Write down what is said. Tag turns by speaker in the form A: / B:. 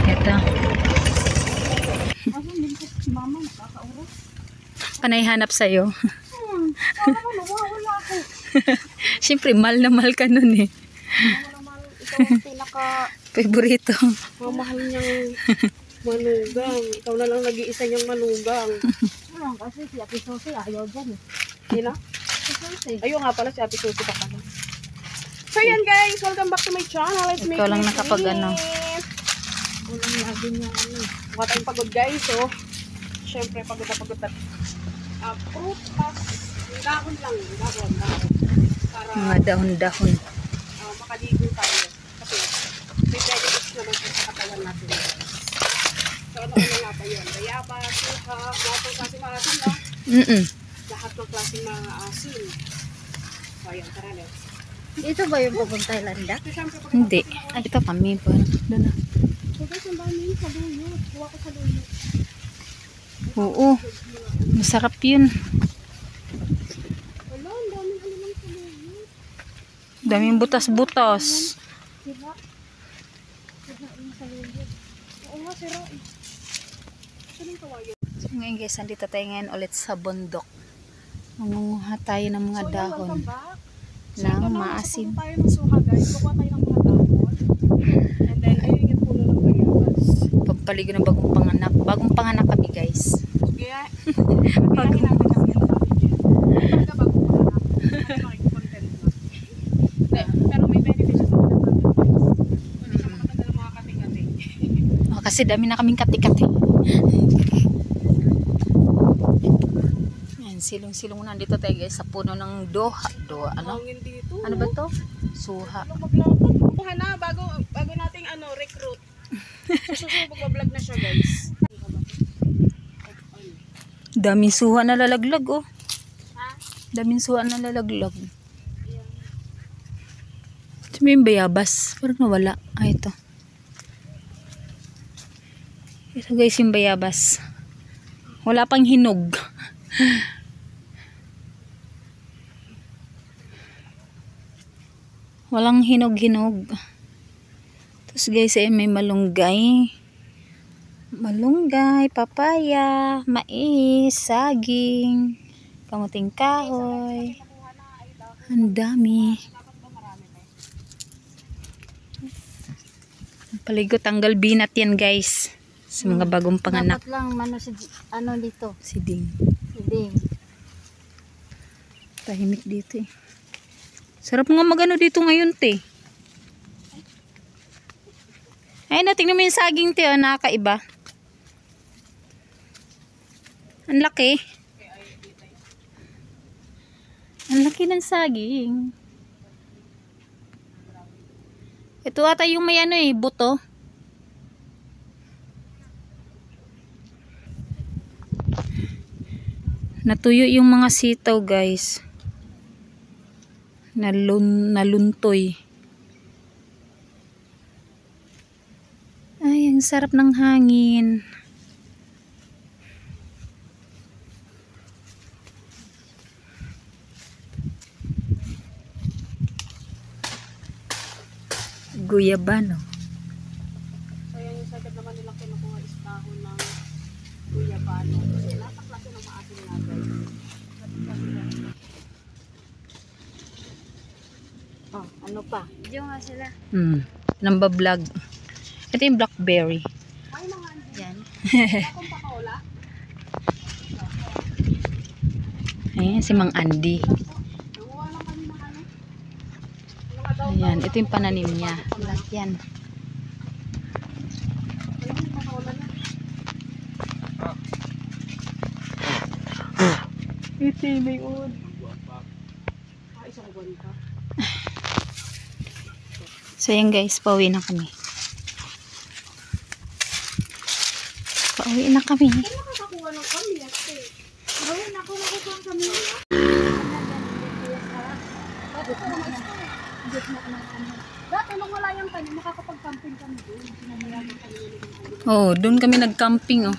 A: Ito. Panay hanap sa'yo. Siyempre, mahal na mahal ka nun eh.
B: Ikaw ang
A: Favorito.
B: mahal niyang manugang. Ikaw na lang nag-iisa niyang manugang.
C: Kasi si Ate Susi ayaw dyan eh.
B: Sino?
C: Si Susi.
B: Ayun nga pala, si Ate Susi pa pala. So yan guys, welcome back to my channel. Let's make
A: Ikaw lang
B: this
A: nakapag ano.
C: Ulang lagi niya ano.
B: Mukha tayong pagod guys, so. Siyempre, pagod na pagod na. Fruit plus, dahon lang. Dahon. Para
A: Mga dahon-dahon.
B: makaligo tayo. Kasi, may benefits naman sa katawan natin. So, ano nga pa yun? Bayaba, suka, wapo kasi maasin, no? Lahat ng klaseng mga asin. So, ayan, tara na.
C: Ito ba yung pupunta Ilanda?
B: So, syempre, pag
A: Hindi. Ay, ito kami po. Doon na.
B: so, guys, ang dami yun sa luyot. Kuha ko sa luyot.
A: Oo. Masarap yun.
B: Wala, ang daming ano lang sa luyot.
A: Daming butas-butas.
B: Diba? Diba, yung sa luyot. Oo nga, sira eh. Saan yung kawayan?
A: So ngayon guys, nandito tayo ngayon ulit sa bundok. Mangunguha tayo ng mga dahon
B: welcome back.
A: ng maasim.
B: So, tayo ng suha guys. Kukuha tayo ng mga dahon. And then, ayun yung puno ng bayabas.
A: Pagpaligo ng bagong panganak. Bagong panganak kami guys.
B: Kaya, pagkahin natin kasi ito sa video. Talaga bagong panganak. Kasi makikip-content na. Pero may benefits sa mga natin guys. Pwede siya makatagal ng mga kati-kati.
A: Oh, kasi dami na kaming kati-kati. Yan, silong-silong na. Nandito tayo guys sa puno ng doha. Ano?
B: Hangin dito.
A: Ano ba to? Suha.
B: Maglakad. Kuha na bago nating recruit. Susunod magbablog na siya guys.
A: Daming suha na lalaglag oh.
B: Ha?
A: Daming suha na lalaglag. Ito yung bayabas. Parang nawala. Ah, ito. Ito guys yung bayabas. Wala pang hinog. Walang hinog-hinog. Tapos guys ay may malunggay. Malunggay, papaya, mais, saging, kamuting kahoy. Ang dami. Paligo tanggal binat yan guys. Sa mga bagong panganak.
C: Dapat lang ano dito.
A: Siding.
C: Siding.
A: Tahimik dito eh. Sarap nga magano dito ngayon te. Ay na, tingnan mo yung saging te. Oh, nakakaiba. Ang laki. Ang laki ng saging. Ito ata yung may ano eh, buto. Natuyo yung mga sitaw guys. Naluntoy. Ay, ang sarap ng hangin. Guyabano.
B: So yan yung sagad naman nilang kinukuha is dahon ng guyabano. Kasi nataklase ng maasin nga guys.
C: Oh, ano pa? Diyan nga sila.
A: Namba-vlog. Ito yung blackberry.
B: May mga
C: Yan.
B: wala akong pakaula.
A: Ayan, si Mang Andy.
B: Nanguha lang kami ng ano. Mga daw.
A: Ayan, ito yung pananim niya. Lahat yan.
B: Alam mo, pakaula na. Iti, may un. Isang buwan ka.
A: So yan guys, pauwi na kami. Pauwi na kami.
B: Kaya nakakakuha ng kami.
C: Gawin ako nakukuha kami.
B: Dati nung wala yung kanya, makakapag-camping kami doon.
A: Oh, doon kami nag-camping oh.